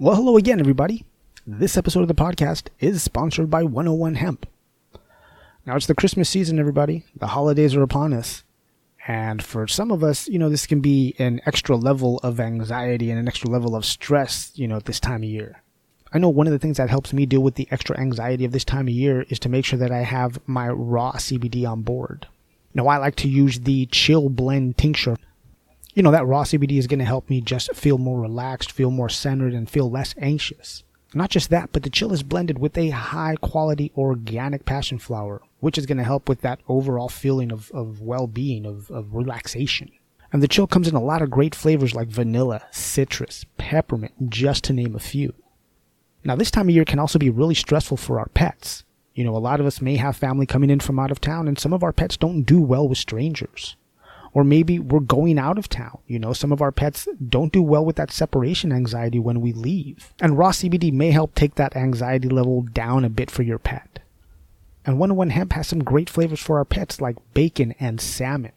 Well, hello again, everybody. This episode of the podcast is sponsored by 101 Hemp. Now, it's the Christmas season, everybody. The holidays are upon us. And for some of us, this can be an extra level of anxiety and an extra level of stress, at this time of year. I know one of the things that helps me deal with the extra anxiety of this time of year is to make sure that I have my raw CBD on board. Now, I like to use the Chill Blend tincture. That raw CBD is going to help me just feel more relaxed, feel more centered, and feel less anxious. Not just that, but the chill is blended with a high-quality organic passion flower, which is going to help with that overall feeling of well-being, of relaxation. And the chill comes in a lot of great flavors like vanilla, citrus, peppermint, just to name a few. Now, this time of year can also be really stressful for our pets. A lot of us may have family coming in from out of town, and some of our pets don't do well with strangers. Or maybe we're going out of town. Some of our pets don't do well with that separation anxiety when we leave. And raw CBD may help take that anxiety level down a bit for your pet. And 101 Hemp has some great flavors for our pets like bacon and salmon.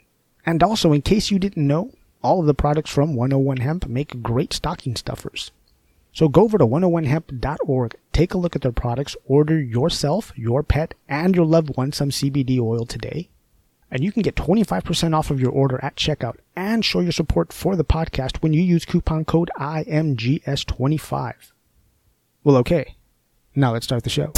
And also, in case you didn't know, all of the products from 101 Hemp make great stocking stuffers. So go over to 101hemp.org, take a look at their products, order yourself, your pet, and your loved one some CBD oil today. And you can get 25% off of your order at checkout and show your support for the podcast when you use coupon code IMGS25. Well, okay. Now let's start the show.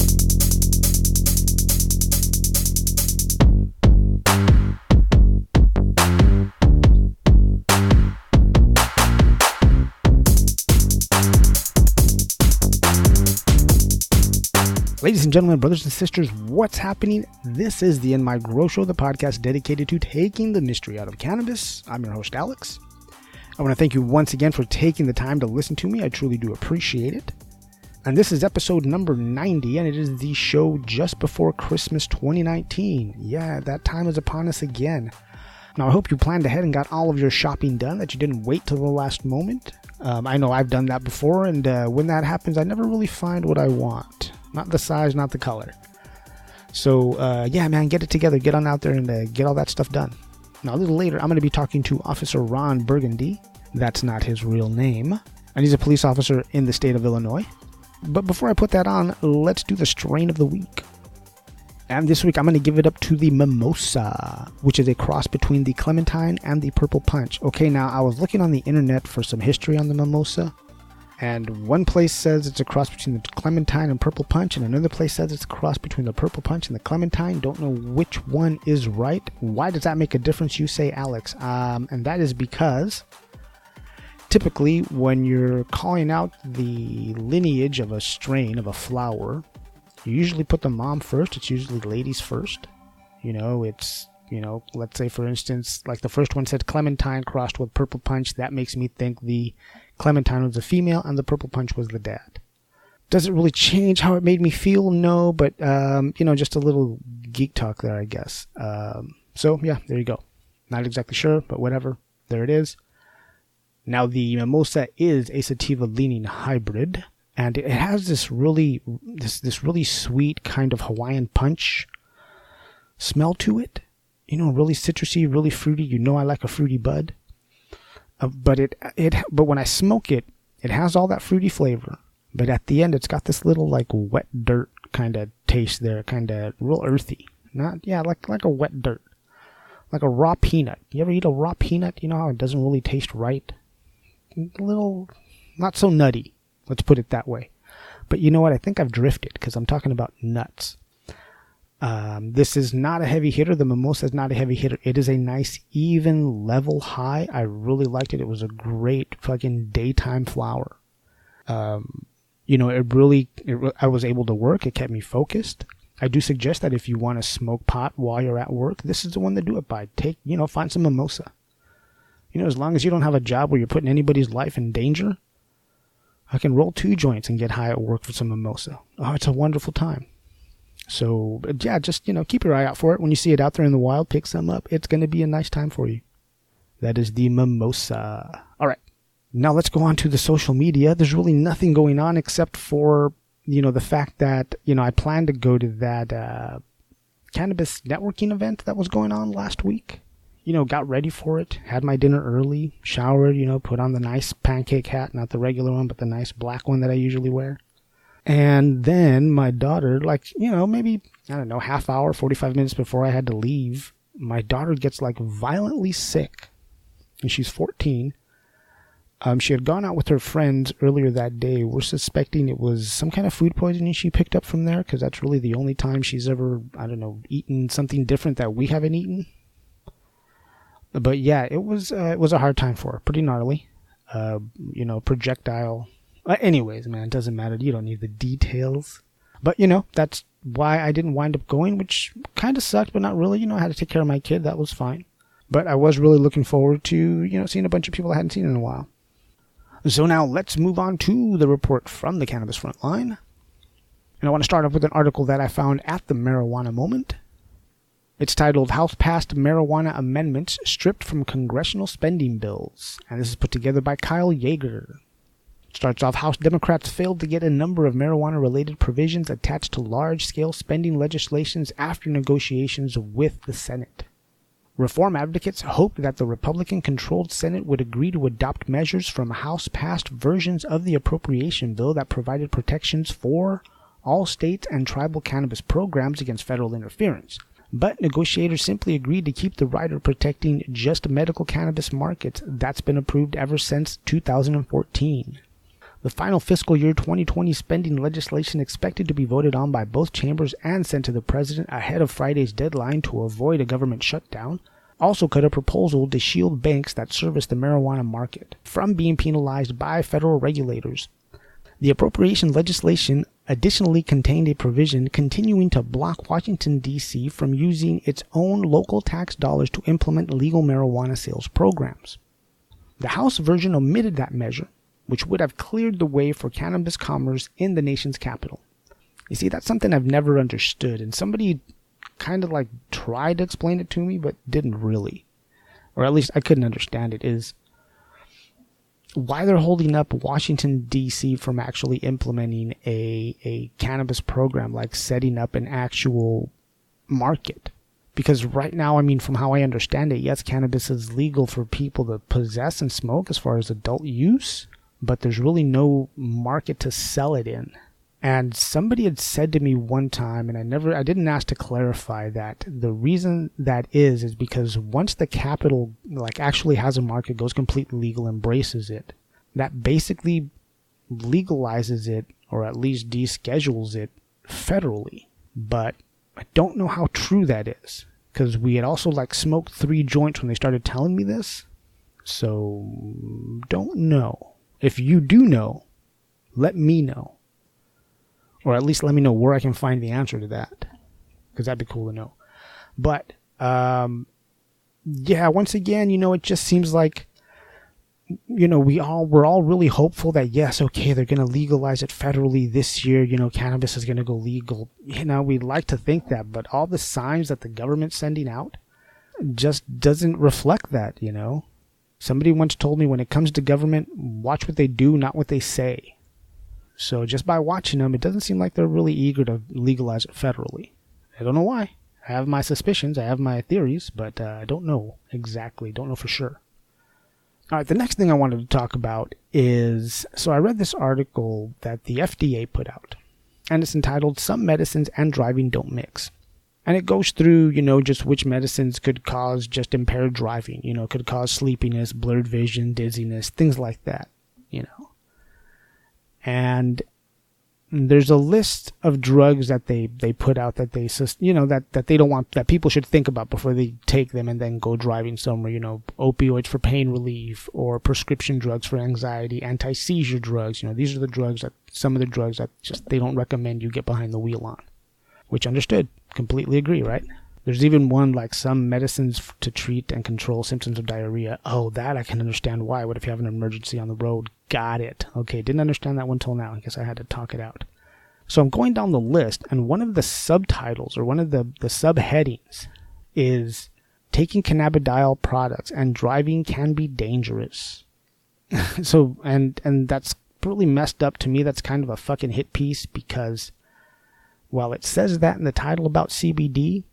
Ladies and gentlemen, brothers and sisters, what's happening? This is the In My Grow Show, the podcast dedicated to taking the mystery out of cannabis. I'm your host, Alex. I want to thank you once again for taking the time to listen to me. I truly do appreciate it. And this is episode number 90, and it is the show just before Christmas 2019. Yeah, that time is upon us again. Now, I hope you planned ahead and got all of your shopping done, that you didn't wait till the last moment. I know I've done that before, and when that happens, I never really find what I want. Not the size, not the color. So, yeah, man, get it together. Get on out there and get all that stuff done. Now, a little later, I'm going to be talking to Officer Ron Burgundy. That's not his real name. And he's a police officer in the state of Illinois. But before I put that on, let's do the strain of the week. And this week, I'm going to give it up to the Mimosa, which is a cross between the Clementine and the Purple Punch. Okay, now, I was looking on the internet for some history on the Mimosa. And one place says it's a cross between the Clementine and Purple Punch, and another place says it's a cross between the Purple Punch and the Clementine. Don't know which one is right. Why does that make a difference, you say, Alex? And that is because typically when you're calling out the lineage of a strain of a flower, you usually put the mom first. It's usually ladies first. Let's say, for instance, like the first one said Clementine crossed with Purple Punch. That makes me think the Clementine was the female and the Purple Punch was the dad. Does it really change how it made me feel? No, but, just a little geek talk there, I guess. So, yeah, there you go. Not exactly sure, but whatever. There it is. Now, the Mimosa is a sativa-leaning hybrid, and it has this really sweet kind of Hawaiian punch smell to it. Really citrusy, really fruity. I like a fruity bud. But when I smoke it, it has all that fruity flavor. But at the end, it's got this little like wet dirt kind of taste there, kind of real earthy. Like a wet dirt, like a raw peanut. You ever eat a raw peanut? You know how it doesn't really taste right. A little, not so nutty. Let's put it that way. But you know what? I think I've drifted because I'm talking about nuts. This is not a heavy hitter. The Mimosa is not a heavy hitter. It is a nice, even, level high. I really liked it. It was a great fucking daytime flower. I was able to work. It kept me focused. I do suggest that if you want to smoke pot while you're at work, this is the one to do it by. Find some Mimosa. As long as you don't have a job where you're putting anybody's life in danger, I can roll 2 joints and get high at work for some Mimosa. Oh, it's a wonderful time. So, yeah, just, keep your eye out for it. When you see it out there in the wild, pick some up. It's going to be a nice time for you. That is the Mimosa. All right. Now let's go on to the social media. There's really nothing going on except for, the fact that, I plan to go to that cannabis networking event that was going on last week. got ready for it, had my dinner early, showered, put on the nice pancake hat, not the regular one, but the nice black one that I usually wear. And then my daughter, maybe, I don't know, half hour, 45 minutes before I had to leave, my daughter gets violently sick. And she's 14. She had gone out with her friends earlier that day. We're suspecting it was some kind of food poisoning she picked up from there, because that's really the only time she's ever, eaten something different that we haven't eaten. But yeah, it was a hard time for her. Pretty gnarly. Projectile. Anyways, man, it doesn't matter. You don't need the details. But, that's why I didn't wind up going, which kind of sucked, but not really. I had to take care of my kid. That was fine. But I was really looking forward to, seeing a bunch of people I hadn't seen in a while. So now let's move on to the report from the Cannabis Frontline. And I want to start off with an article that I found at the Marijuana Moment. It's titled, House Passed Marijuana Amendments Stripped from Congressional Spending Bills. And this is put together by Kyle Yeager. It starts off, House Democrats failed to get a number of marijuana-related provisions attached to large-scale spending legislations after negotiations with the Senate. Reform advocates hoped that the Republican-controlled Senate would agree to adopt measures from House-passed versions of the appropriation bill that provided protections for all states and tribal cannabis programs against federal interference. But negotiators simply agreed to keep the rider protecting just medical cannabis markets that's been approved ever since 2014. The final fiscal year 2020 spending legislation expected to be voted on by both chambers and sent to the president ahead of Friday's deadline to avoid a government shutdown also cut a proposal to shield banks that service the marijuana market from being penalized by federal regulators. The appropriation legislation additionally contained a provision continuing to block Washington, D.C. from using its own local tax dollars to implement legal marijuana sales programs. The House version omitted that measure, which would have cleared the way for cannabis commerce in the nation's capital. You see, that's something I've never understood, and somebody kind of tried to explain it to me, but didn't really. Or at least I couldn't understand it, is why they're holding up Washington, D.C. from actually implementing a cannabis program, like setting up an actual market. Because right now, from how I understand it, yes, cannabis is legal for people to possess and smoke as far as adult use, but there's really no market to sell it in. And somebody had said to me one time, and I didn't ask to clarify that the reason that is because once the capital actually has a market, goes completely legal, embraces it, that basically legalizes it, or at least deschedules it federally. But I don't know how true that is, because we had also smoked 3 joints when they started telling me this. So don't know. If you do know, let me know. Or at least let me know where I can find the answer to that, because that'd be cool to know. But, yeah, once again, it just seems like, we're all really hopeful that, yes, okay, they're going to legalize it federally this year. Cannabis is going to go legal. We'd like to think that, but all the signs that the government's sending out just doesn't reflect that, Somebody once told me, when it comes to government, watch what they do, not what they say. So just by watching them, it doesn't seem like they're really eager to legalize it federally. I don't know why. I have my suspicions, I have my theories, but I don't know exactly, don't know for sure. All right, the next thing I wanted to talk about is, so I read this article that the FDA put out, and it's entitled, Some Medicines and Driving Don't Mix. And it goes through, just which medicines could cause just impaired driving, could cause sleepiness, blurred vision, dizziness, things like that, And there's a list of drugs that they put out that they, that they don't want, that people should think about before they take them and then go driving somewhere, opioids for pain relief, or prescription drugs for anxiety, anti-seizure drugs. These are the drugs that, some of the drugs that just, they don't recommend you get behind the wheel on. Which, understood. Completely agree, right? There's even one some medicines to treat and control symptoms of diarrhea. Oh, that I can understand why. What if you have an emergency on the road? Got it. Okay, didn't understand that one till now. I guess I had to talk it out. So I'm going down the list, and one of the subtitles, or one of the subheadings, is taking cannabidiol products and driving can be dangerous. So, and that's really messed up to me. That's kind of a fucking hit piece, because while it says that in the title about CBD,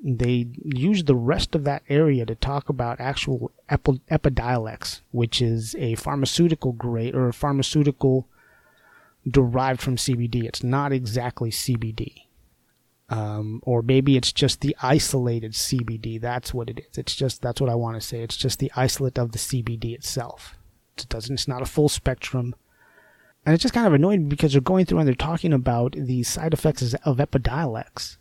they use the rest of that area to talk about actual Epidiolex, which is a pharmaceutical grade or a pharmaceutical derived from CBD. It's not exactly CBD. Or maybe it's just the isolated CBD. That's what it is. That's what I want to say. It's just the isolate of the CBD itself. It's not a full spectrum. And it's just kind of annoying because they're going through and they're talking about the side effects of Epidiolex.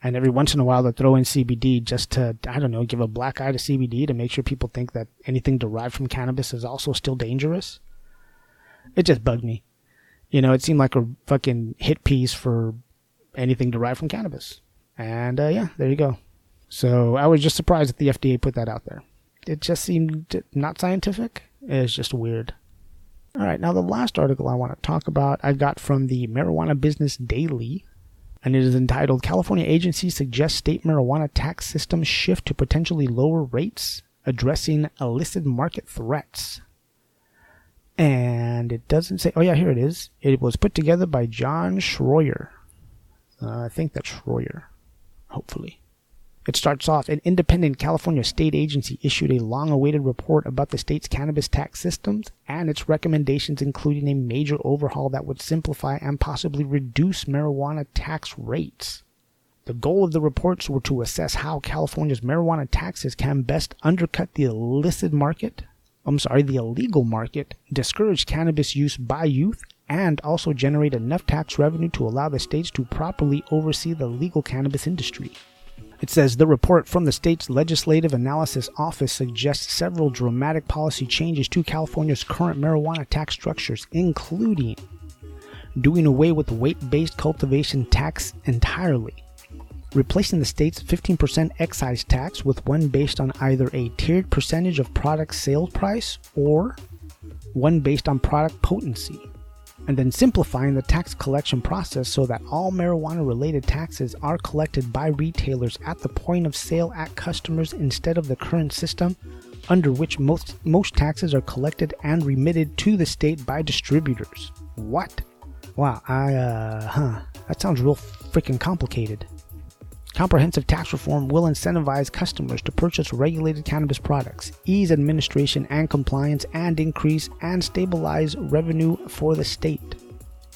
And every once in a while they'll throw in CBD just to, I don't know, give a black eye to CBD to make sure people think that anything derived from cannabis is also still dangerous. It just bugged me. It seemed like a fucking hit piece for anything derived from cannabis. And yeah, there you go. So I was just surprised that the FDA put that out there. It just seemed not scientific. It's just weird. All right, now the last article I want to talk about I got from the Marijuana Business Daily, and it is entitled California Agencies Suggest State Marijuana Tax System Shift to Potentially Lower Rates, Addressing Illicit Market Threats. And it doesn't say, oh yeah, here it is. It was put together by John Schroyer. I think that's Schroyer, hopefully. It starts off, an independent California state agency issued a long-awaited report about the state's cannabis tax systems and its recommendations, including a major overhaul that would simplify and possibly reduce marijuana tax rates. The goal of the reports were to assess how California's marijuana taxes can best undercut the illegal market, discourage cannabis use by youth, and also generate enough tax revenue to allow the states to properly oversee the legal cannabis industry. It says the report from the state's Legislative Analysis Office suggests several dramatic policy changes to California's current marijuana tax structures, including doing away with weight-based cultivation tax entirely, replacing the state's 15% excise tax with one based on either a tiered percentage of product sales price or one based on product potency, and then simplifying the tax collection process so that all marijuana-related taxes are collected by retailers at the point of sale at customers instead of the current system under which most taxes are collected and remitted to the state by distributors. What? Wow, that sounds real freaking complicated. Comprehensive tax reform will incentivize customers to purchase regulated cannabis products, ease administration and compliance, and increase and stabilize revenue for the state.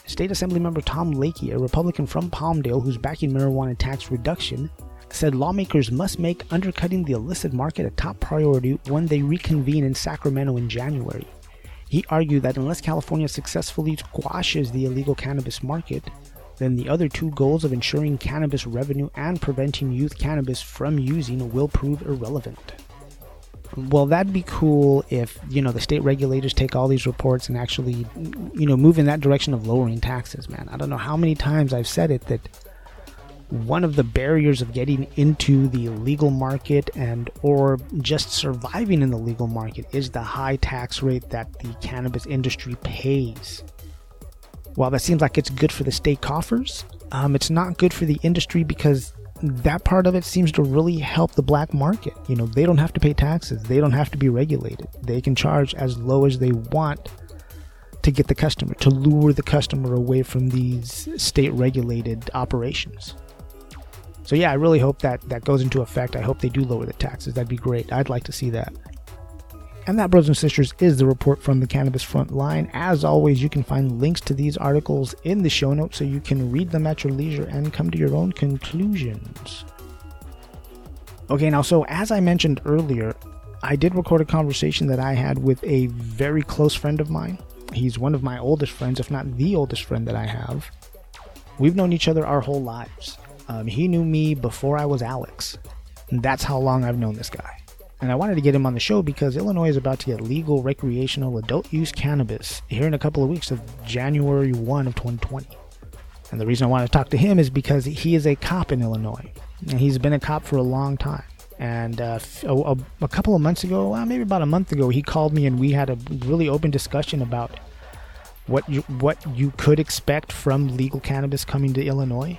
State Assemblymember Tom Lakey, a Republican from Palmdale who's backing marijuana tax reduction, said lawmakers must make undercutting the illicit market a top priority when they reconvene in Sacramento in January. He argued that unless California successfully squashes the illegal cannabis market, then the other two goals of ensuring cannabis revenue and preventing youth cannabis from using will prove irrelevant. Well, that'd be cool if, the state regulators take all these reports and actually, move in that direction of lowering taxes, man. I don't know how many times I've said it that one of the barriers of getting into the legal market or just surviving in the legal market is the high tax rate that the cannabis industry pays. While that seems like it's good for the state coffers, it's not good for the industry because that part of it seems to really help the black market. They don't have to pay taxes. They don't have to be regulated. They can charge as low as they want to get the customer, to lure the customer away from these state-regulated operations. So yeah, I really hope that goes into effect. I hope they do lower the taxes. That'd be great. I'd like to see that. And that, brothers and sisters, is the report from the Cannabis Frontline. As always, you can find links to these articles in the show notes so you can read them at your leisure and come to your own conclusions. Okay, now, so as I mentioned earlier, I did record a conversation that I had with a very close friend of mine. He's one of my oldest friends, if not the oldest friend that I have. We've known each other our whole lives. He knew me before I was Alex. And that's how long I've known this guy. And I wanted to get him on the show because Illinois is about to get legal recreational adult use cannabis here in a couple of weeks of January 1 of 2020. And the reason I want to talk to him is because he is a cop in Illinois. And he's been a cop for a long time. And a couple of months ago, maybe about a month ago, he called me and we had a really open discussion about what you could expect from legal cannabis coming to Illinois.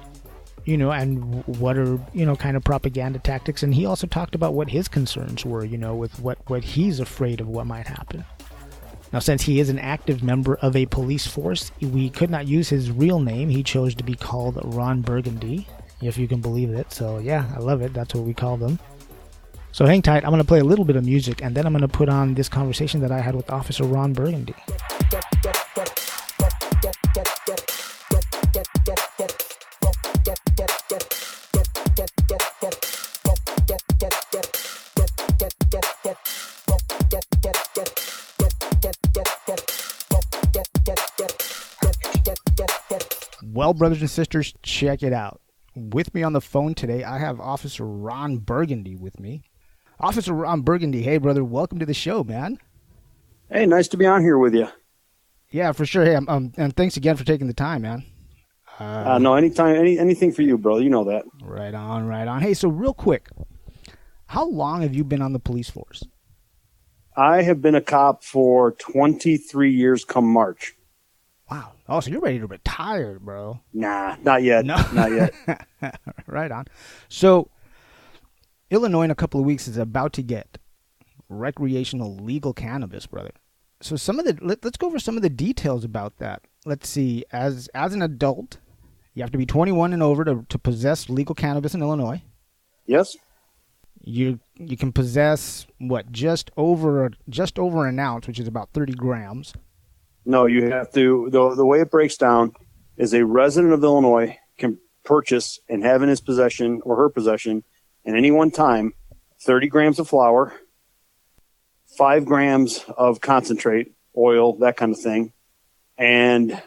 And what are, kind of propaganda tactics. And he also talked about what his concerns were, with what he's afraid of what might happen. Now, since he is an active member of a police force, we could not use his real name. He chose to be called Ron Burgundy. if you can believe it. So yeah, I love it. That's what we call them. So hang tight. I'm going to play a little bit of music, and then I'm going to put on this conversation that I had with Officer Ron Burgundy. Well, brothers and sisters, check it out. With me on the phone today, I have Officer Ron Burgundy with me. Officer Ron Burgundy, hey, brother, welcome to the show, man. Hey, nice to be on here with you. Yeah, for sure. Hey, and thanks again for taking the time, man. No, anytime, anything for you, bro. You know that. Right on, right on. Hey, so real quick, how long have you been on the police force? I have been a cop for 23 years come March. Wow. Oh, so you're ready to retire, bro. Nah, not yet. No. Not yet. Right on. So, Illinois in a couple of weeks is about to get recreational legal cannabis, brother. So let's go over some of the details about that. Let's see. As an adult, you have to be 21 and over to possess legal cannabis in Illinois. Yes. You can possess just over an ounce, which is about 30 grams. No, you have to. The way it breaks down is a resident of Illinois can purchase and have in his possession or her possession at any one time 30 grams of flour, 5 grams of concentrate, oil, that kind of thing, and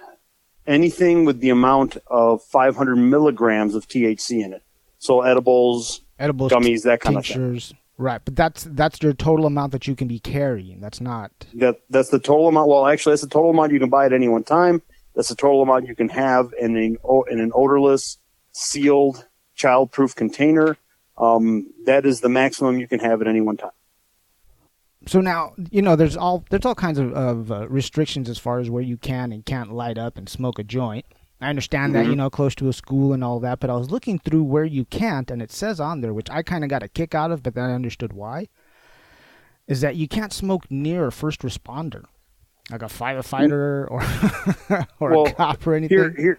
anything with the amount of 500 milligrams of THC in it. So edibles, gummies, that kind tinctures. Of thing. Right, but that's your total amount that you can be carrying. That's not... That's the total amount. Well, actually, that's the total amount you can buy at any one time. That's the total amount you can have in an odorless, sealed, child-proof container. That is the maximum you can have at any one time. So now, there's all kinds of restrictions as far as where you can and can't light up and smoke a joint. I understand that, close to a school and all that, but I was looking through where you can't, and it says on there, which I kind of got a kick out of, but then I understood why, is that you can't smoke near a first responder, like a firefighter or a cop or anything.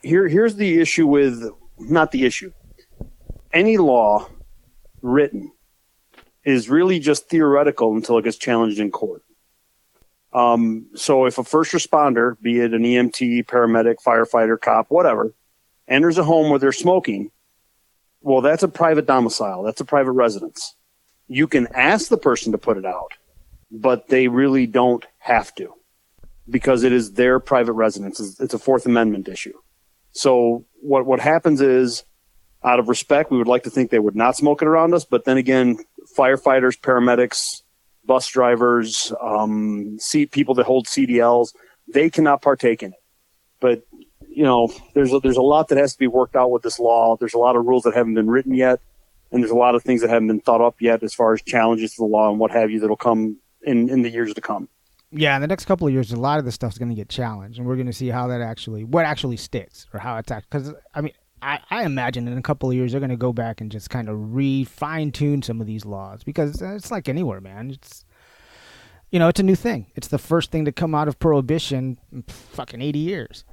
Here's the issue with, not the issue. Any law written is really just theoretical until it gets challenged in court. So if a first responder, be it an EMT, paramedic, firefighter, cop, whatever, enters a home where they're smoking, well, that's a private domicile. That's a private residence. You can ask the person to put it out, but they really don't have to because it is their private residence. It's a Fourth Amendment issue. So what happens is, out of respect, we would like to think they would not smoke it around us. But then again, firefighters, paramedics, bus drivers, people that hold CDLs, they cannot partake in it. But, there's a lot that has to be worked out with this law. There's a lot of rules that haven't been written yet. And there's a lot of things that haven't been thought up yet as far as challenges to the law and what have you that'll come in the years to come. Yeah, in the next couple of years, a lot of this stuff's going to get challenged. And we're going to see how what actually sticks or how it's because, I imagine in a couple of years, they're going to go back and just kind of fine-tune some of these laws because it's like anywhere, man. It's, it's a new thing. It's the first thing to come out of Prohibition in fucking 80 years.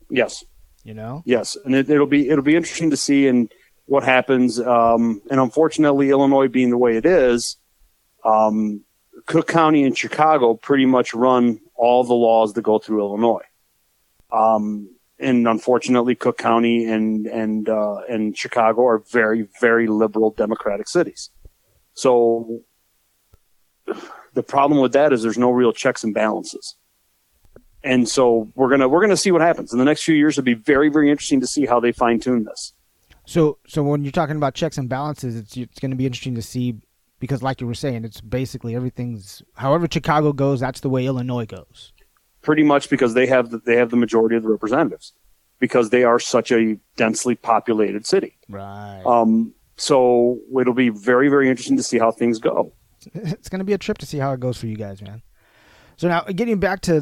Yes. Yes. And it'll be interesting to see what happens. And unfortunately, Illinois being the way it is, Cook County and Chicago pretty much run all the laws that go through Illinois. And unfortunately, Cook County and Chicago are very, very liberal Democratic cities. So the problem with that is there's no real checks and balances. And so we're gonna see what happens in the next few years. It'll be very, very interesting to see how they fine tune this. So when you're talking about checks and balances, it's going to be interesting to see because, like you were saying, it's basically everything's however Chicago goes, that's the way Illinois goes. Pretty much because they have the majority of the representatives because they are such a densely populated city. Right. So it'll be very, very interesting to see how things go. It's going to be a trip to see how it goes for you guys, man. So now getting back to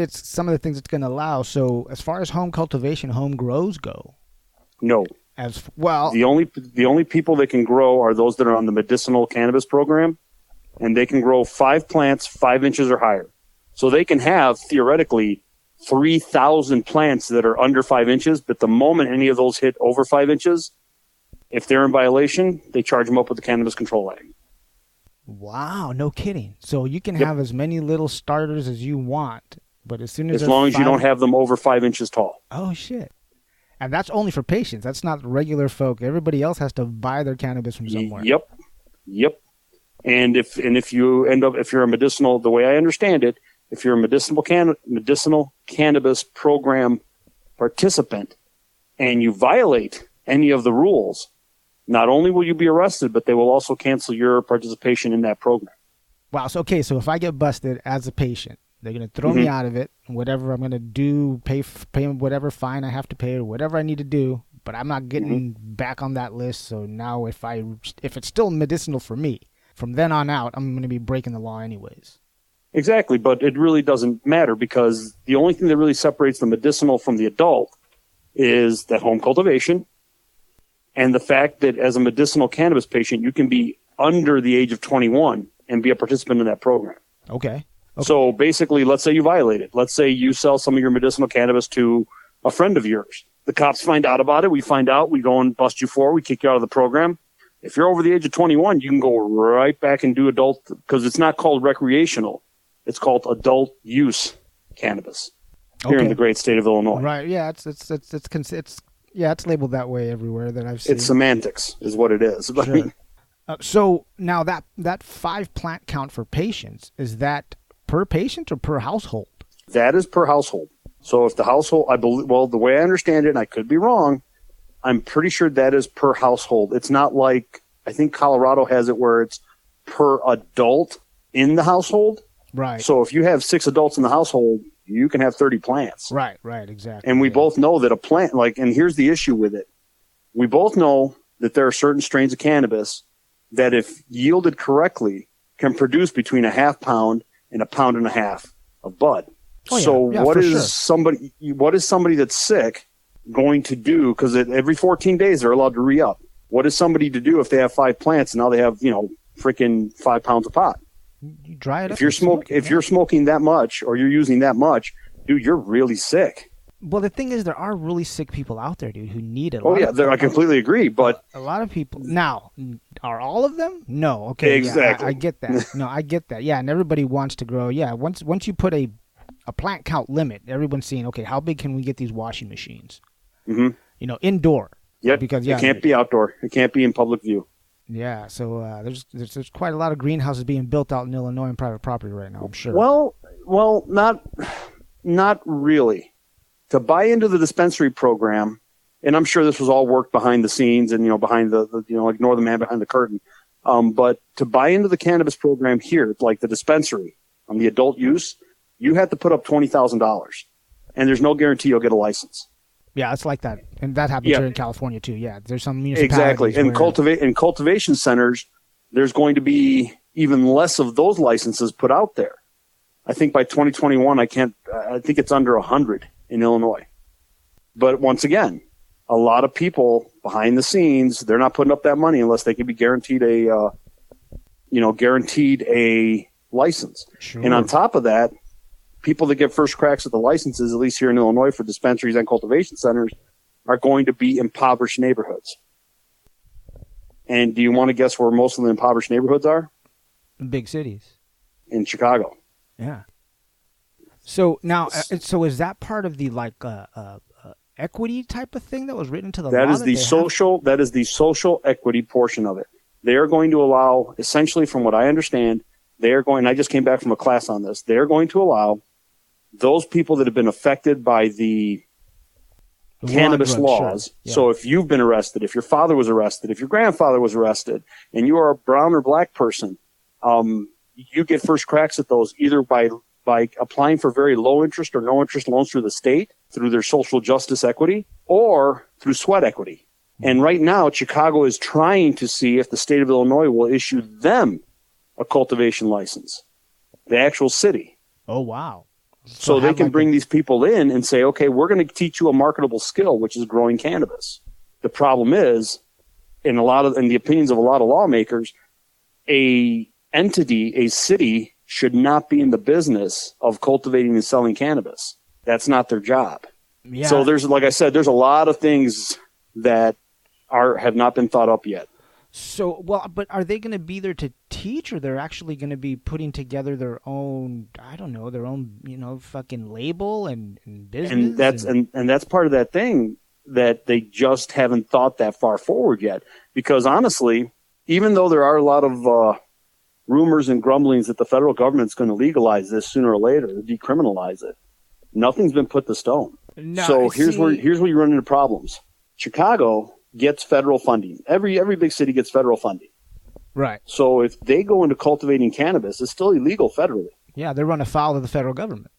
some of the things it's going to allow. So as far as home cultivation, home grows go. No. As well, the only people that can grow are those that are on the medicinal cannabis program, and they can grow 5 plants 5 inches or higher. So they can have theoretically 3,000 plants that are under 5 inches, but the moment any of those hit over 5 inches, If they're in violation, they charge them up with the Cannabis Control Act. Wow, no kidding. So you can have as many little starters as you want, but as soon as long as you don't have them over 5 inches tall. Oh shit. And that's only for patients. That's not regular folk. Everybody else has to buy their cannabis from somewhere. Yep. And if you're a medicinal, the way I understand it, if you're a medicinal cannabis program participant and you violate any of the rules, not only will you be arrested, but they will also cancel your participation in that program. Wow. So if I get busted as a patient, they're going to throw me out of it, whatever I'm going to do, pay whatever fine I have to pay or whatever I need to do, but I'm not getting back on that list. So now if it's still medicinal for me, from then on out, I'm going to be breaking the law anyways. Exactly. But it really doesn't matter, because the only thing that really separates the medicinal from the adult is that home cultivation and the fact that as a medicinal cannabis patient, you can be under the age of 21 and be a participant in that program. Okay. So basically, let's say you violate it. Let's say you sell some of your medicinal cannabis to a friend of yours. The cops find out about it. We find out. We go and bust you for it. We kick you out of the program. If you're over the age of 21, you can go right back and do adult, because it's not called recreational. It's called adult use cannabis here in the great state of Illinois. Right. Yeah. It's labeled that way everywhere that I've seen. It's semantics is what it is. Sure. So now that 5 plant count for patients, is that per patient or per household? That is per household. So if the household, I believe, well, the way I understand it, and I could be wrong, I'm pretty sure that is per household. It's not like, I think Colorado has it where it's per adult in the household. Right. So if you have 6 adults in the household, you can have 30 plants. Right, exactly. And we both know that a plant, and here's the issue with it. We both know that there are certain strains of cannabis that, if yielded correctly, can produce between a half pound and a pound and a half of bud. What is somebody that's sick going to do? Because every 14 days they're allowed to re-up. What is somebody to do if they have 5 plants and now they have, freaking 5 pounds of pot? You dry it up. If you're smoking that much or you're using that much, dude, you're really sick. Well, the thing is, there are really sick people out there, dude, who need it. I completely agree. But a lot of people now, are all of them? No. Okay. Exactly. Yeah, I get that. No, I get that. Yeah, and everybody wants to grow. Yeah. Once you put a plant count limit, everyone's seeing, okay, how big can we get these washing machines? Mm-hmm. Indoor. Yep. Because it can't be outdoor. It can't be in public view. Yeah. So there's quite a lot of greenhouses being built out in Illinois on private property right now, I'm sure. Well, not really. To buy into the dispensary program, and I'm sure this was all worked behind the scenes and, behind the ignore the man behind the curtain. But to buy into the cannabis program here, like the dispensary on the adult use, you have to put up $20,000, and there's no guarantee you'll get a license. Yeah, it's like that. And that happens here in California too. Yeah. There's some municipalities. Exactly. And cultivation centers, there's going to be even less of those licenses put out there. I think by 2021, I think it's under 100 in Illinois. But once again, a lot of people behind the scenes, they're not putting up that money unless they can be guaranteed a license. Sure. And on top of that, people that get first cracks at the licenses, at least here in Illinois for dispensaries and cultivation centers, are going to be impoverished neighborhoods. And do you want to guess where most of the impoverished neighborhoods are? Big cities. In Chicago. Yeah. So now, is that part of the equity type of thing that was written into the law? That is the social equity portion of it. They are going to allow, essentially, from what I understand, I just came back from a class on this. They are going to allow those people that have been affected by the cannabis laws. Sure. Yeah. So if you've been arrested, if your father was arrested, if your grandfather was arrested, and you are a brown or black person, you get first cracks at those either by applying for very low interest or no interest loans through the state, through their social justice equity, or through sweat equity. And right now, Chicago is trying to see if the state of Illinois will issue them a cultivation license, the actual city. Oh, wow. So they can bring these people in and say, okay, we're going to teach you a marketable skill, which is growing cannabis. The problem is, in the opinions of a lot of lawmakers, a city should not be in the business of cultivating and selling cannabis. That's not their job. Yeah. So there's a lot of things that have not been thought up yet. So, well, but are they going to be there to teach, or they're actually going to be putting together their own, I don't know, their own, fucking label and business? And that's part of that thing that they just haven't thought that far forward yet. Because honestly, even though there are a lot of rumors and grumblings that the federal government's going to legalize this sooner or later, decriminalize it, nothing's been put to stone. No, so here's where you run into problems. Chicago gets federal funding. Every big city gets federal funding. Right. So if they go into cultivating cannabis, it's still illegal federally. Yeah, they run afoul of the federal government.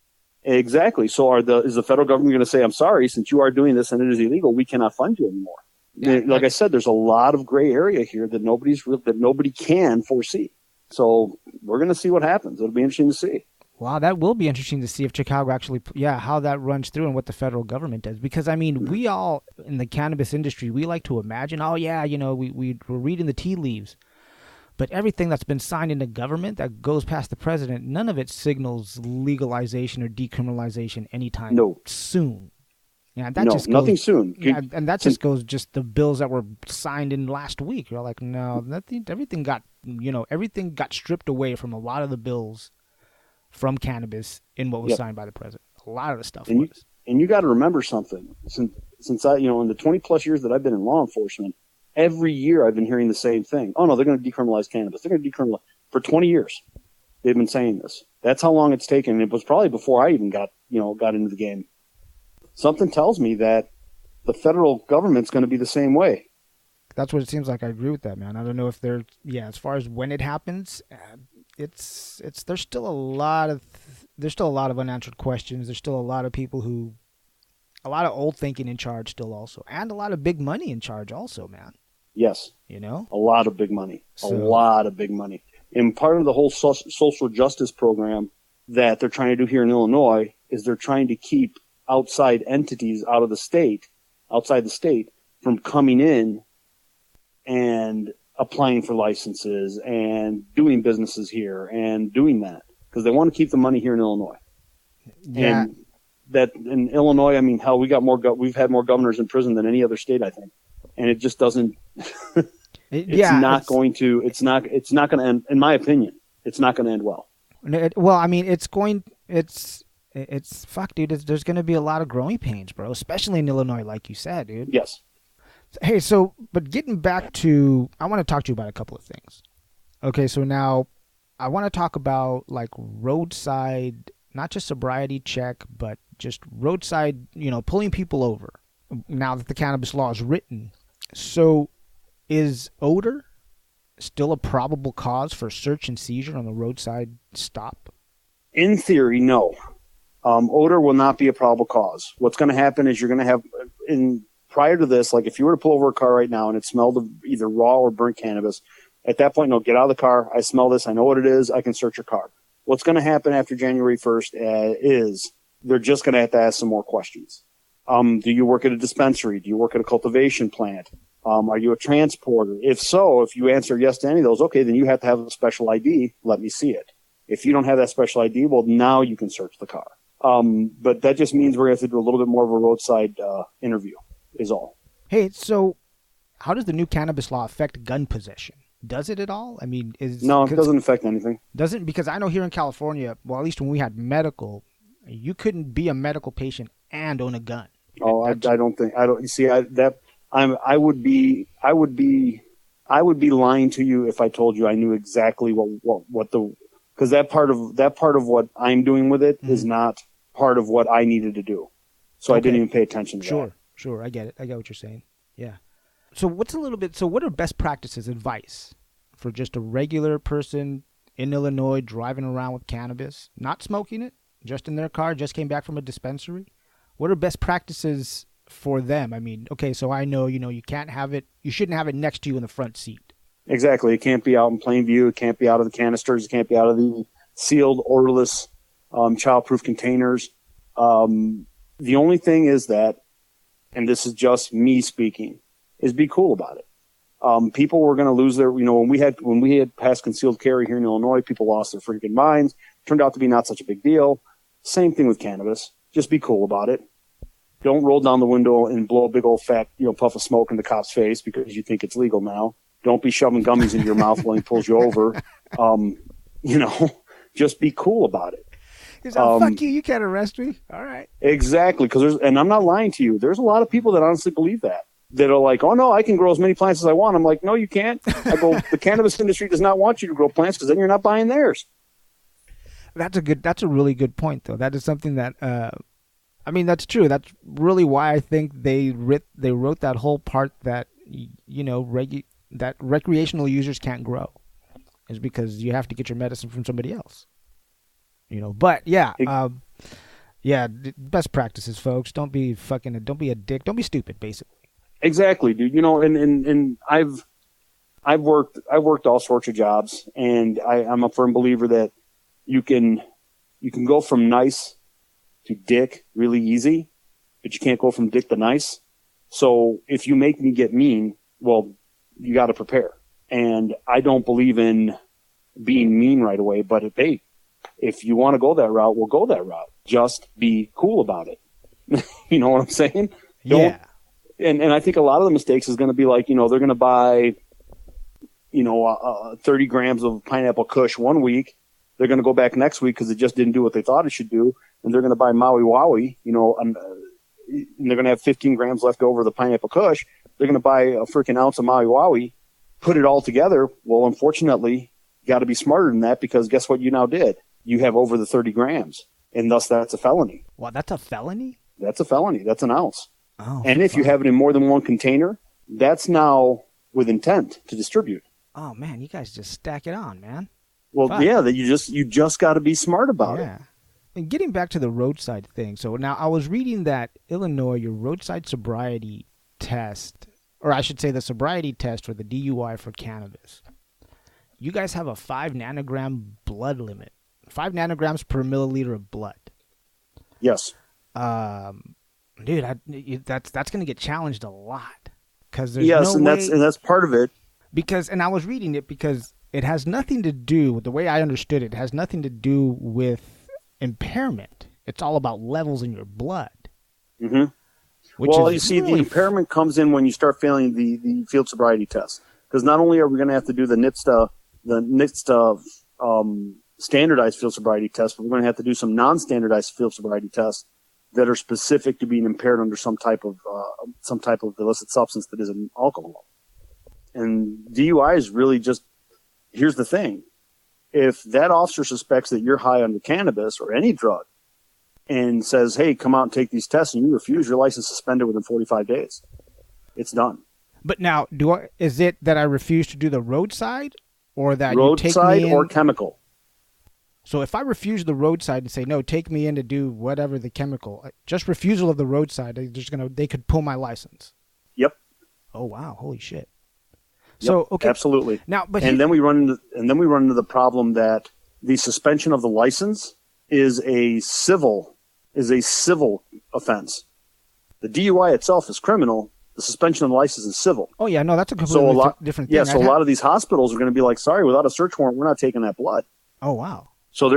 Exactly. So is the federal government going to say, I'm sorry, since you are doing this and it is illegal, we cannot fund you anymore? Yeah, like I said, there's a lot of gray area here that nobody can foresee. So we're going to see what happens. It'll be interesting to see. Wow, that will be interesting to see if Chicago actually, how that runs through and what the federal government does. Because, I mean, we all in the cannabis industry, we like to imagine, we're reading the tea leaves. But everything that's been signed into government that goes past the president, none of it signals legalization or decriminalization anytime soon. Yeah, that just goes, nothing soon. Yeah, and that just goes just the bills that were signed in last week. You're like, no, everything got stripped away from a lot of the bills from cannabis in what was signed by the president. A lot of the stuff was. And you got to remember something. Since I, in the 20 plus years that I've been in law enforcement, every year I've been hearing the same thing. Oh no, they're going to decriminalize cannabis. They're going to decriminalize. For 20 years, they've been saying this. That's how long it's taken. It was probably before I even got into the game. Something tells me that the federal government's going to be the same way. That's what it seems like. I agree with that, man. I don't know if as far as when it happens, there's still a lot of unanswered questions. There's still a lot of people a lot of old thinking in charge still also, and a lot of big money in charge also, man. Yes. A lot of big money. A lot of big money. And part of the whole social justice program that they're trying to do here in Illinois is they're trying to keep outside entities outside the state, from coming in and applying for licenses and doing businesses here and doing that, because they want to keep the money here in Illinois. Yeah. And that in Illinois, I mean, hell, we've had more governors in prison than any other state, I think. And it just doesn't, it's not going to end, in my opinion, it's not going to end well. Well, I mean, it's fuck, dude. There's going to be a lot of growing pains, bro, especially in Illinois, like you said, dude. Yes. Hey, but getting back to, I want to talk to you about a couple of things. Okay, so now I want to talk about like roadside, not just sobriety check, but just roadside, pulling people over now that the cannabis law is written. So is odor still a probable cause for search and seizure on the roadside stop? In theory, no. Odor will not be a probable cause. What's going to happen is you're going to have, prior to this, like if you were to pull over a car right now and it smelled of either raw or burnt cannabis, at that point, no, get out of the car. I smell this. I know what it is. I can search your car. What's going to happen after January 1st is they're just going to have to ask some more questions. Do you work at a dispensary? Do you work at a cultivation plant? Are you a transporter? If so, if you answer yes to any of those, okay, then you have to have a special ID. Let me see it. If you don't have that special ID, well, now you can search the car. But that just means we're going to have to do a little bit more of a roadside interview is all. Hey, so how does the new cannabis law affect gun possession? Does it at all? I mean, no, it doesn't affect anything. Doesn't? Because I know here in California, well, at least when we had medical, you couldn't be a medical patient and own a gun. Oh, I don't think. You see, I would be lying to you if I told you I knew exactly because that part of what I'm doing with it is not part of what I needed to do. So okay. I didn't even pay attention to that. Sure. I get it. I get what you're saying. Yeah. So what are best practices, advice for just a regular person in Illinois driving around with cannabis, not smoking it, just in their car, just came back from a dispensary? What are best practices for them? I mean, okay, so I know, you can't have it, you shouldn't have it next to you in the front seat. Exactly. It can't be out in plain view. It can't be out of the canisters. It can't be out of the sealed, odorless, childproof containers. The only thing is that, and this is just me speaking, is be cool about it. People were going to lose their, when we had passed concealed carry here in Illinois, people lost their freaking minds. Turned out to be not such a big deal. Same thing with cannabis. Just be cool about it. Don't roll down the window and blow a big old fat, puff of smoke in the cop's face because you think it's legal now. Don't be shoving gummies into your mouth when he pulls you over. Just be cool about it. He's like, fuck you, you can't arrest me. All right. Exactly. And I'm not lying to you. There's a lot of people that honestly believe that are like, oh no, I can grow as many plants as I want. I'm like, no, you can't. I go, the cannabis industry does not want you to grow plants because then you're not buying theirs. That's a really good point though. That is something that, that's true. That's really why I think they wrote that whole part that, that recreational users can't grow, is because you have to get your medicine from somebody else. But yeah, best practices, folks. Don't be a dick. Don't be stupid, basically. Exactly, dude. And I've worked all sorts of jobs, and I'm a firm believer that you can go from nice to dick really easy, but you can't go from dick to nice. So if you make me get mean, well, you got to prepare. And I don't believe in being mean right away, but if you want to go that route, we'll go that route. Just be cool about it. You know what I'm saying? Yeah. And I think a lot of the mistakes is going to be like, they're going to buy, 30 grams of pineapple kush one week. They're going to go back next week because it just didn't do what they thought it should do. And they're going to buy Maui Wowie, and they're going to have 15 grams left over of the pineapple kush. They're going to buy a freaking ounce of Maui Wowie, put it all together. Well, unfortunately, you got to be smarter than that, because guess what you now did? You have over the 30 grams, and thus that's a felony. Well, that's a felony? That's a felony. That's an ounce. Oh, and if you have it in more than one container, that's now with intent to distribute. Oh, man, you guys just stack it on, man. Well, fuck. Yeah, that you just got to be smart about it. And getting back to the roadside thing, so now I was reading that Illinois, your roadside sobriety test, or I should say the sobriety test for the DUI for cannabis, you guys have a 5 nanogram blood limit. 5 nanograms per milliliter of blood. Yes. Dude, that's going to get challenged a lot, because there's no way. and that's part of it. And I was reading it because it has nothing to do with the way I understood it. It has nothing to do with impairment. It's all about levels in your blood. Mm-hmm. Well, you see, the impairment comes in when you start failing the field sobriety test, because not only are we going to have to do the NHTSA standardized field sobriety test, but we're going to have to do some non-standardized field sobriety tests that are specific to being impaired under some type of illicit substance that isn't alcohol. And DUI is really just, here's the thing. If that officer suspects that you're high on the cannabis or any drug and says, hey, come out and take these tests, and you refuse, your license suspended within 45 days. It's done. But now, is it that I refuse to do the roadside, or that roadside you take me in? Or chemical? So if I refuse the roadside and say, no, take me in to do whatever the chemical, just refusal of the roadside, they could pull my license. Yep. Oh, wow. Holy shit. Yep, so, okay. Absolutely. Now, then we run into the problem that the suspension of the license is a civil offense. The DUI itself is criminal. The suspension of the license is civil. Oh yeah, no, that's a completely different thing. Yeah, so a lot of these hospitals are going to be like, sorry, without a search warrant, we're not taking that blood. Oh wow. So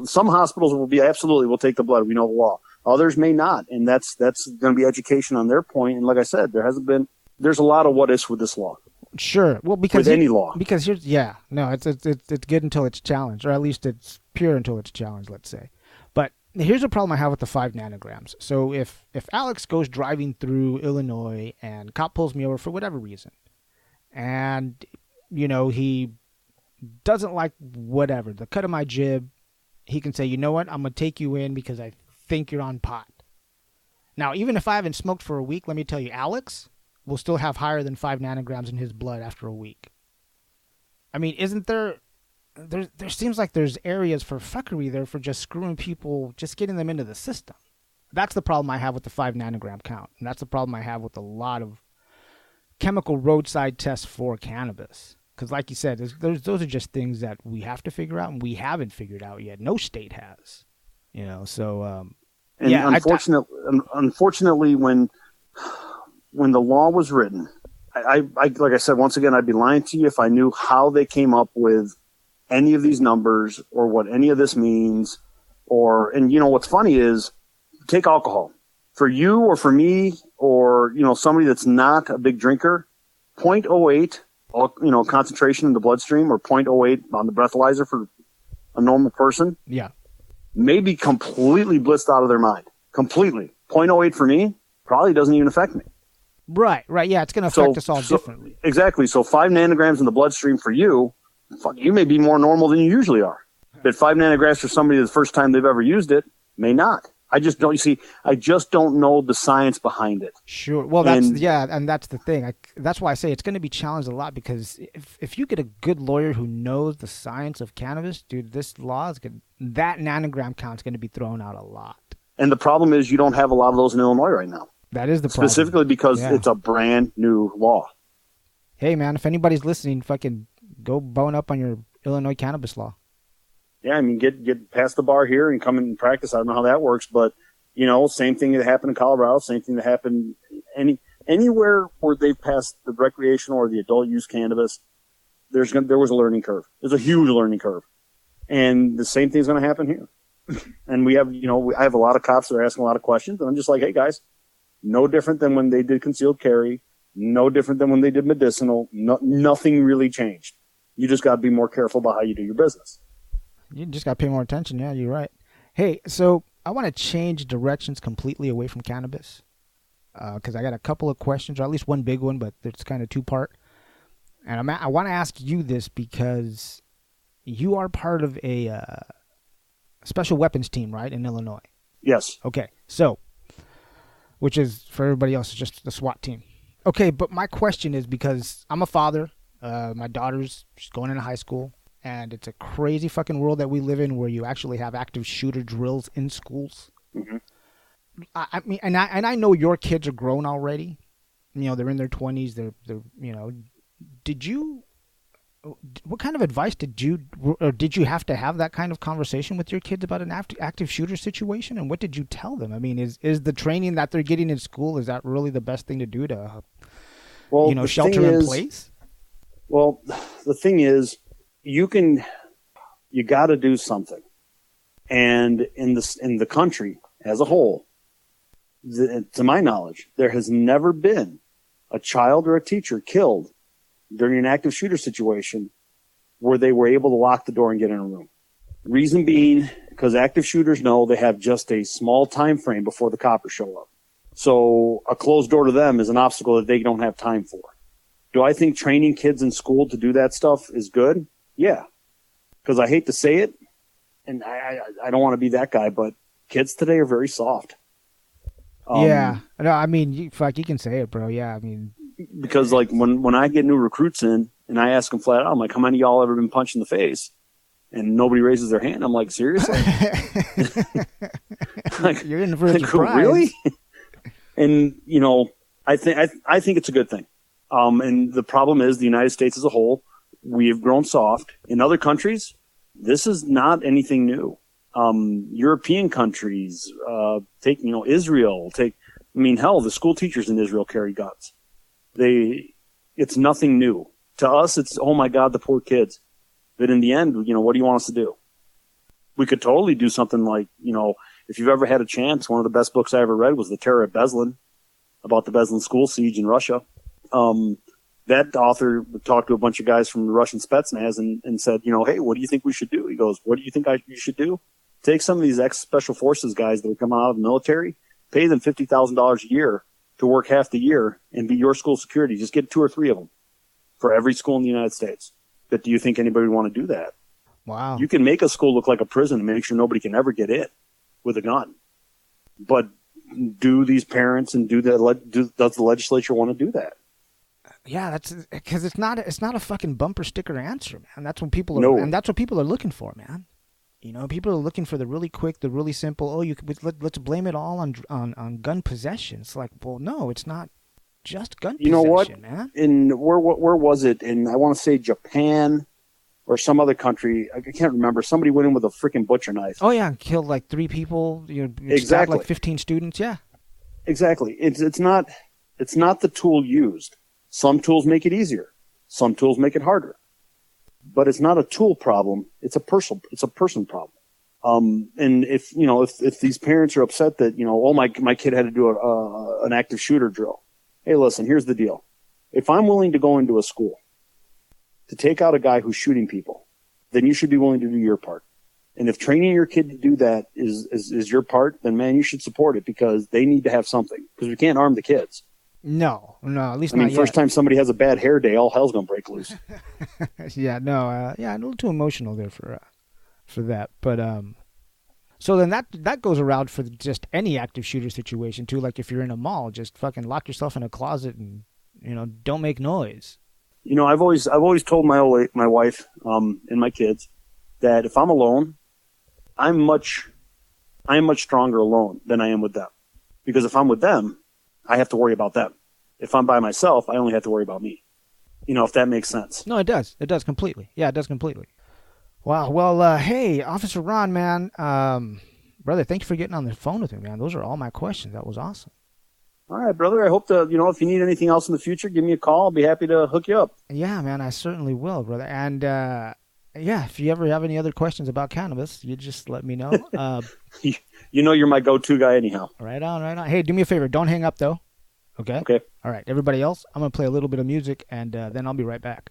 some hospitals will be absolutely, we'll take the blood. We know the law. Others may not, and that's going to be education on their point. And like I said, there's a lot of what ifs with this law. Sure. Well, because with any law. Because it's good until it's challenged, or at least it's pure until it's challenged, let's say. But here's a problem I have with the 5 nanograms. So if Alex goes driving through Illinois and cop pulls me over for whatever reason, and he doesn't like whatever, the cut of my jib, he can say, you know what, I'm going to take you in because I think you're on pot. Now, even if I haven't smoked for a week, let me tell you, Alex will still have higher than 5 nanograms in his blood after a week. I mean, isn't there seems like there's areas for fuckery there, for just screwing people, just getting them into the system. That's the problem I have with the 5 nanogram count. And that's the problem I have with a lot of chemical roadside tests for cannabis. Because like you said, those are just things that we have to figure out, and we haven't figured out yet. No state has. So... unfortunately, when the law was written, I like I said, once again, I'd be lying to you if I knew how they came up with any of these numbers or what any of this means. And what's funny is, take alcohol. For you or for me or, somebody that's not a big drinker, 0.08, concentration in the bloodstream or 0.08 on the breathalyzer for a normal person. Yeah. May be completely blitzed out of their mind. Completely. 0.08 for me probably doesn't even affect me. Right. Yeah, it's going to affect us all differently. Exactly. So 5 nanograms in the bloodstream for you, you may be more normal than you usually are. But 5 nanograms for somebody the first time they've ever used it may not. I just don't know the science behind it. Sure. Well, and that's the thing. That's why I say it's going to be challenged a lot, because if you get a good lawyer who knows the science of cannabis, dude, this law that nanogram count's going to be thrown out a lot. And the problem is you don't have a lot of those in Illinois right now. That is the problem. Specifically because it's a brand new law. Hey, man, if anybody's listening, fucking go bone up on your Illinois cannabis law. Yeah, I mean, get past the bar here and come in and practice. I don't know how that works, but, same thing that happened in Colorado, same thing that happened anywhere where they've passed the recreational or the adult use cannabis, there was a learning curve. There's a huge learning curve. And the same thing's going to happen here. And we have, I have a lot of cops that are asking a lot of questions, and I'm just like, hey, guys, no different than when they did concealed carry, no different than when they did medicinal. Nothing really changed. You just got to be more careful about how you do your business. You just got to pay more attention. Yeah, you're right. Hey, so I want to change directions completely away from cannabis, because I got a couple of questions, or at least one big one, but it's kind of two-part. And I want to ask you this because you are part of a special weapons team, right, in Illinois? Yes. Okay, so, which is, for everybody else, is just the SWAT team. Okay, but my question is, because I'm a father, my daughter's going into high school, and it's a crazy fucking world that we live in where you actually have active shooter drills in schools. Mm-hmm. I mean, and I know your kids are grown already. They're in their 20s. What kind of advice did you have to have that kind of conversation with your kids about an active shooter situation? And what did you tell them? I mean, is the training that they're getting in school, is that really the best thing to do to, shelter in place? Well, the thing is, you got to do something. And in the country as a whole, to my knowledge, there has never been a child or a teacher killed during an active shooter situation where they were able to lock the door and get in a room. Reason being, because active shooters know they have just a small time frame before the coppers show up. So a closed door to them is an obstacle that they don't have time for. Do I think training kids in school to do that stuff is good? Yeah. Because I hate to say it, and I don't want to be that guy, but kids today are very soft. Yeah. No, I mean, you can say it, bro. Yeah, I mean. Because, like, when I get new recruits in, and I ask them flat out, I'm like, how many of y'all ever been punched in the face? And nobody raises their hand. I'm like, seriously? Like, you're in for a surprise. Really? And, I think it's a good thing. And the problem is the United States as a whole, we have grown soft. In other countries, this is not anything new. European countries, take Israel, hell, the school teachers in Israel carry guns. It's nothing new. To us, it's, oh my God, the poor kids. But in the end, what do you want us to do? We could totally do something like, if you've ever had a chance, one of the best books I ever read was The Terror at Beslan, about the Beslan school siege in Russia. That author talked to a bunch of guys from the Russian Spetsnaz and said, hey, what do you think we should do? He goes, what do you think you should do? Take some of these ex-special forces guys that are coming out of the military, pay them $50,000 a year to work half the year and be your school security. Just get 2 or 3 of them for every school in the United States. But do you think anybody would want to do that? Wow. You can make a school look like a prison and make sure nobody can ever get in with a gun. But do these parents and does the legislature want to do that? Yeah, that's because it's not a fucking bumper sticker answer, man. That's what people are, and that's what people are looking for, man. People are looking for the really quick, the really simple. Oh, let's blame it all on gun possession. It's like, well, no, it's not just gun possession, know what? Man. Where was it? In, I want to say Japan or some other country. I can't remember. Somebody went in with a freaking butcher knife. Oh yeah, and killed like 3 people. Exactly. Stabbed like 15 students. Yeah. Exactly. It's not the tool used. Some tools make it easier. Some tools make it harder. But it's not a tool problem. It's a person problem. And if, you know, if these parents are upset that, you know, oh, my kid had to do an active shooter drill. Hey, listen, here's the deal. If I'm willing to go into a school to take out a guy who's shooting people, then you should be willing to do your part. And if training your kid to do that is your part, then man, you should support it because they need to have something because we can't arm the kids. No, at least I mean, not first yet. time somebody has a bad hair day, all hell's going to break loose. Yeah, a little too emotional there for that. But so then that goes around for just any active shooter situation too. Like if you're in a mall, just fucking lock yourself in a closet and, you know, don't make noise. You know, I've always told my wife and my kids that if I'm alone, I'm much stronger alone than I am with them. Because if I'm with them, I have to worry about them. If I'm by myself, I only have to worry about me. You know, if that makes sense. No, it does. It does completely. Yeah, it does completely. Wow. Well, hey, Officer Ron, man, brother, thank you for getting on the phone with me, man. Those are all my questions. That was awesome. All right, brother. I hope to, you know, if you need anything else in the future, give me a call. I'll be happy to hook you up. Yeah, man, I certainly will, brother. And, yeah, if you ever have any other questions about cannabis, you just let me know. You know you're my go-to guy anyhow. Right on. Hey, do me a favor. Don't hang up, though. Okay? Okay. All right. Everybody else, I'm going to play a little bit of music, and then I'll be right back.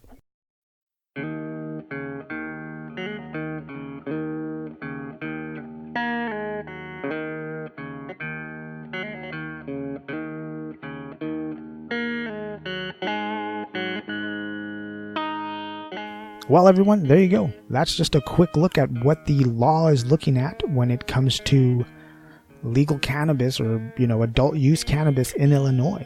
Well, everyone, there you go. That's just a quick look at what the law is looking at when it comes to legal cannabis or, you know, adult use cannabis in Illinois.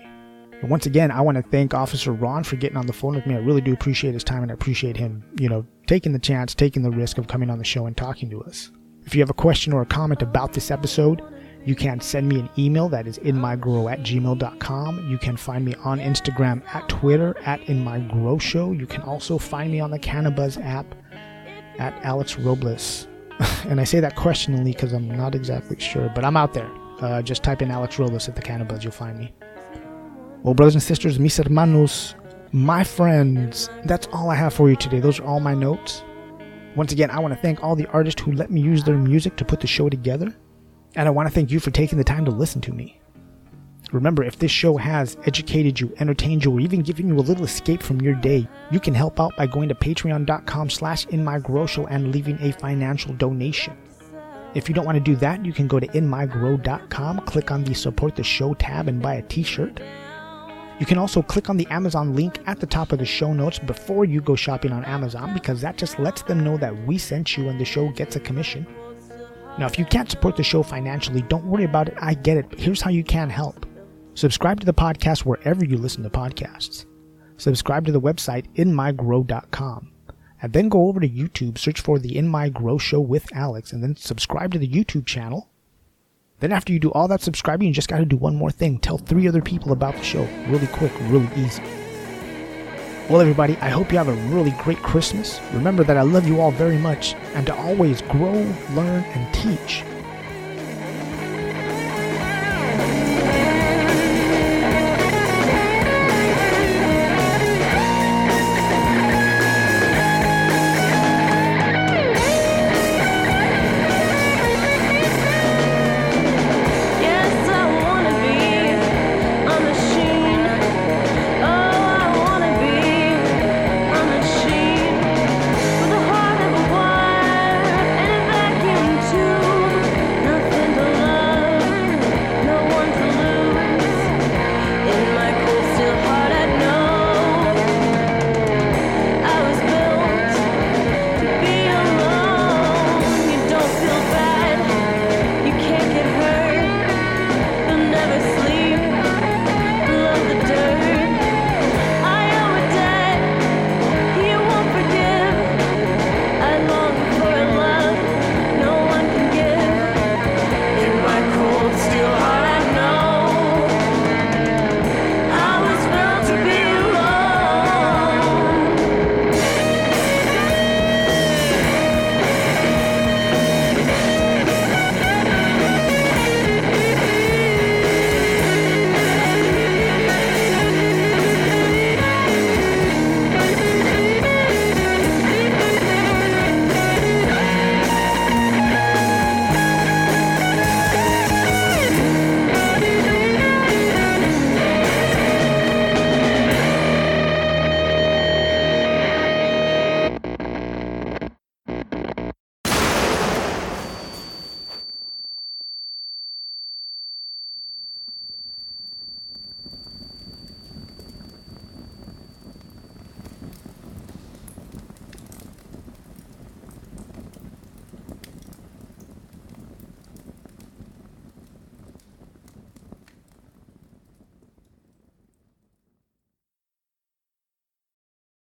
And once again, I want to thank Officer Ron for getting on the phone with me. I really do appreciate his time and I appreciate him, you know, taking the chance, taking the risk of coming on the show and talking to us. If you have a question or a comment about this episode, you can send me an email that is inmygrow@gmail.com. You can find me on Instagram at Twitter at inmygrowshow. You can also find me on the Cannabis app at Alex Robles. And I say that questioningly because I'm not exactly sure, but I'm out there. Just type in Alex Robles at the Cannabis, you'll find me. Well, brothers and sisters, mis hermanos, my friends, that's all I have for you today. Those are all my notes. Once again, I want to thank all the artists who let me use their music to put the show together. And I want to thank you for taking the time to listen to me. Remember, if this show has educated you, entertained you, or even given you a little escape from your day, you can help out by going to patreon.com/inmygrowshow and leaving a financial donation. If you don't want to do that, you can go to inmygrow.com, click on the support the show tab and buy a t-shirt. You can also click on the Amazon link at the top of the show notes before you go shopping on Amazon because that just lets them know that we sent you and the show gets a commission. Now, if you can't support the show financially, don't worry about it. I get it. But here's how you can help. Subscribe to the podcast wherever you listen to podcasts. Subscribe to the website inmygrow.com. And then go over to YouTube, search for the In My Grow Show with Alex, and then subscribe to the YouTube channel. Then after you do all that subscribing, you just got to do one more thing. Tell 3 other people about the show. Really quick, really easy. Well, everybody, I hope you have a really great Christmas. Remember that I love you all very much, and to always grow, learn, and teach